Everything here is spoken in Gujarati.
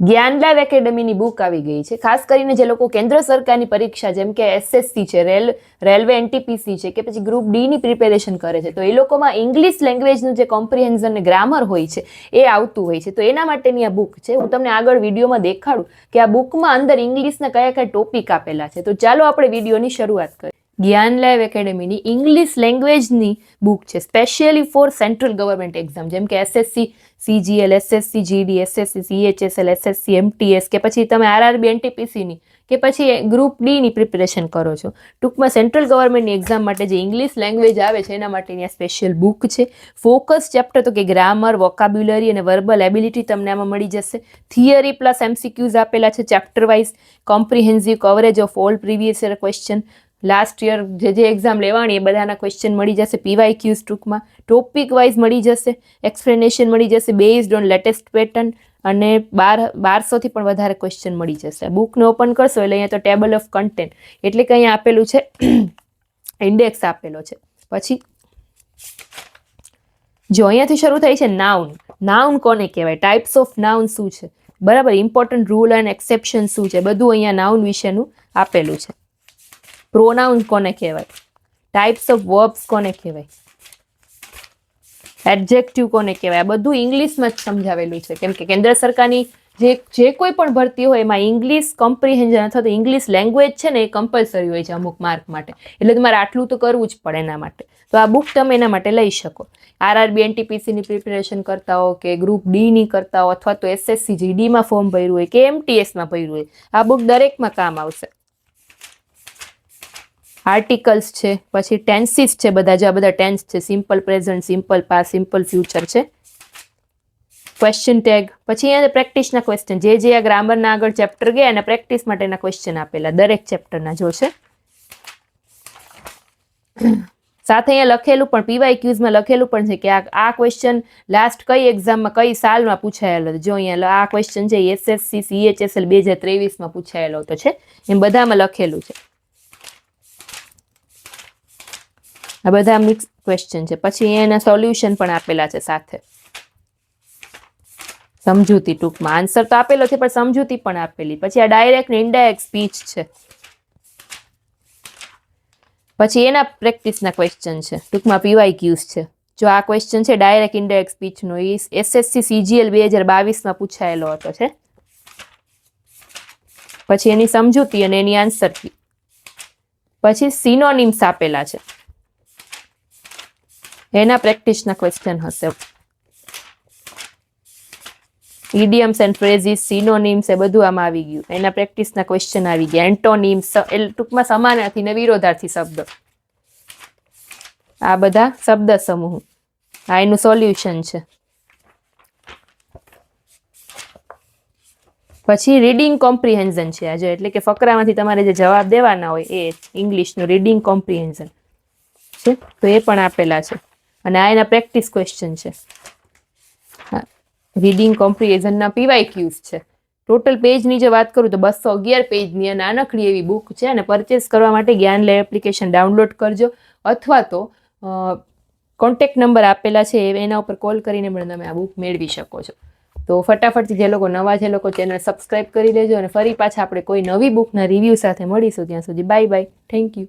જ્ઞાન લાઈવ એકેડમીની બુક આવી ગઈ છે. ખાસ કરીને જે લોકો કેન્દ્ર સરકારની પરીક્ષા જેમ કે SSC છે, રેલવે NTPC છે કે પછી ગ્રુપ ડી ની પ્રિપેરેશન કરે છે, તો એ લોકોમાં ઇંગ્લિશ લેંગ્વેજનું જે કોમ્પ્રિહેન્ઝન અને ગ્રામર હોય છે એ આવતું હોય છે. તો એના માટેની આ બુક છે. હું તમને આગળ વિડીયોમાં દેખાડું કે આ બુકમાં અંદર ઇંગ્લિશના કયા કયા ટોપિક આપેલા છે. તો ચાલો આપણે વિડીયોની શરૂઆત કરીએ. જ્ઞાન લાઈવ એકેડમીની ઇંગ્લિશ લેંગ્વેજની બુક છે, specially four central government exam જેમ કે SSC CGL, SSC GD, SSC CHSL, SSC MTS કે પછી તમે RRB NTPC ની કે પછી ગ્રુપ ડી ની પ્રિપેરેશન કરો છો. ટૂંકમાં સેન્ટ્રલ ગવર્મેન્ટની એક્ઝામ માટે જે ઇંગ્લિશ લેંગ્વેજ આવે છે એના માટેની આ સ્પેશિયલ બુક છે. ફોકસ ચેપ્ટર તો કે ગ્રામર, વોકાબ્યુલરી અને વર્બલ એબિલિટી તમને આમાં મળી જશે. થિયરી પ્લસ MCQs આપેલા છે chapter wise. Comprehensive coverage of all previous year question. Last year જે એક્ઝામ લેવાની એ બધાના ક્વેશ્ચન મળી જશે. PYQs ટૂંકમાં ટોપિક વાઇઝ મળી જશે. એક્સપ્લેનેશન મળી જશે બેઝડ ઓન લેટેસ્ટ પેટર્ન અને 1200થી પણ વધારે ક્વેશ્ચન મળી જશે. બુકને ઓપન કરશો એટલે અહીંયા તો ટેબલ ઓફ કન્ટેન્ટ એટલે કે અહીંયા આપેલું છે ઇન્ડેક્સ આપેલો છે. પછી જો અહીંયાથી શરૂ થાય છે નાઉન. નાઉન કોને કહેવાય, ટાઈપ્સ ઓફ નાઉન શું છે, બરાબર, ઇમ્પોર્ટન્ટ રૂલ એન્ડ એક્સેપ્શન શું છે, બધું અહીંયા નાઉન વિશેનું આપેલું છે. પ્રોનાઉન કોને કહેવાય, ટાઈપ્સ ઓફ વર્બ્સ કોને કહેવાય, એડજેક્ટિવ કોને કહેવાય, આ બધું ઇંગ્લિશમાં જ સમજાવેલું છે. કેમ કે કેન્દ્ર સરકારની જે કોઈ પણ ભરતી હોય એમાં ઇંગ્લિશ કોમ્પ્રિહેન્ઝન અથવા તો ઇંગ્લિશ લેંગ્વેજ છે ને એ કમ્પલસરી હોય છે અમુક માર્ક માટે. એટલે તમારે આટલું તો કરવું જ પડે એના માટે. તો આ બુક તમે એના માટે લઈ શકો. RRB NTPC ની પ્રિપેરેશન કરતા હો કે ગ્રુપ ડી ની કરતા હો અથવા તો SSC GD માં ફોર્મ ભર્યું હોય કે MTS માં ભર્યું હોય, આ બુક દરેકમાં કામ આવશે. આર્ટિકલ્સ છે, પછી ટેન્સીસ છે, બધા જે આ બધા ટેન્સ છે, simple present, simple past, simple future છે. ક્વેશ્ચન ટેગ, પછી અહીંયા પ્રેક્ટિસના ક્વેશ્ચન, જે આ ગ્રામરના આગળ ચેપ્ટર ગયા અને પ્રેક્ટિસ માટેના ક્વેશ્ચન આપેલા દરેક ચેપ્ટરના જોશે. સાથે અહીંયા લખેલું પણ PYQsમાં લખેલું પણ છે કે આ ક્વેશ્ચન લાસ્ટ કઈ એક્ઝામમાં કઈ સાલમાં પૂછાયેલો. જો અહીંયા આ ક્વેશ્ચન છે SSC CHSL 2023માં પૂછાયેલો તો છે, એમ બધામાં લખેલું છે. આ બધા મિક્સ ક્વેશ્ચન છે. પછી એના સોલ્યુશન પણ આપેલા છે સાથે, સમજૂતી ટૂંકમાં. આન્સર તો આપેલો છે પણ સમજૂતી પણ આપેલી. પછી આ ડાયરેક્ટ ને ઇનડાયરેક્ટ સ્પીચ છે. પછી એના પ્રેક્ટિસના ક્વેશ્ચન છે, ટૂંકમાં PYQs છે. જો આ ક્વેશ્ચન છે ડાયરેક્ટ ઇનડાયરેક્ટ સ્પીચનો, એ SSC CGL 2022માં પૂછાયેલો હતો છે. પછી એની સમજૂતી અને એની આન્સર કી. પછી સિનોનિમ્સ આપેલા છે, એના પ્રેક્ટિસના ક્વેશ્ચન હશે. ઇડિયમ્સ એન્ડ ફ્રેઝિસ, સિનોનિમ્સ એ બધું આમાં આવી ગયું. એના પ્રેક્ટિસના ક્વેશ્ચન આવી ગયા. એન્ટોનિમ્સ ટૂંકમાં સમાનાર્થી ને વિરોધાર્થી શબ્દ, આ બધા શબ્દ સમૂહ. આ એનું સોલ્યુશન છે. પછી રીડિંગ કોમ્પ્રિહેન્ઝન છે આજે, એટલે કે ફકરામાંથી તમારે જે જવાબ દેવાના હોય એ ઇંગ્લિશનું રીડિંગ કોમ્પ્રિહેન્ઝન છે, તો એ પણ આપેલા છે. અને આ એના પ્રેક્ટિસ ક્વેશ્ચન છે. રીડિંગ કોમ્પ્રિહેન્ઝનના PYQs છે. ટોટલ પેજની જે વાત કરું તો 211 પેજની આ નાનકડી એવી બુક છે. અને પરચેસ કરવા માટે જ્ઞાન લાઈવ એપ્લિકેશન ડાઉનલોડ કરજો અથવા તો કોન્ટેક્ટ નંબર આપેલા છે એના ઉપર કોલ કરીને પણ તમે આ બુક મેળવી શકો છો. તો ફટાફટથી જે લોકો નવા છે લોકો ચેનલ સબસ્ક્રાઈબ કરી લેજો. અને ફરી પાછા આપણે કોઈ નવી બુકના રિવ્યૂ સાથે મળીશું. ત્યાં સુધી બાય બાય, થેન્ક યુ.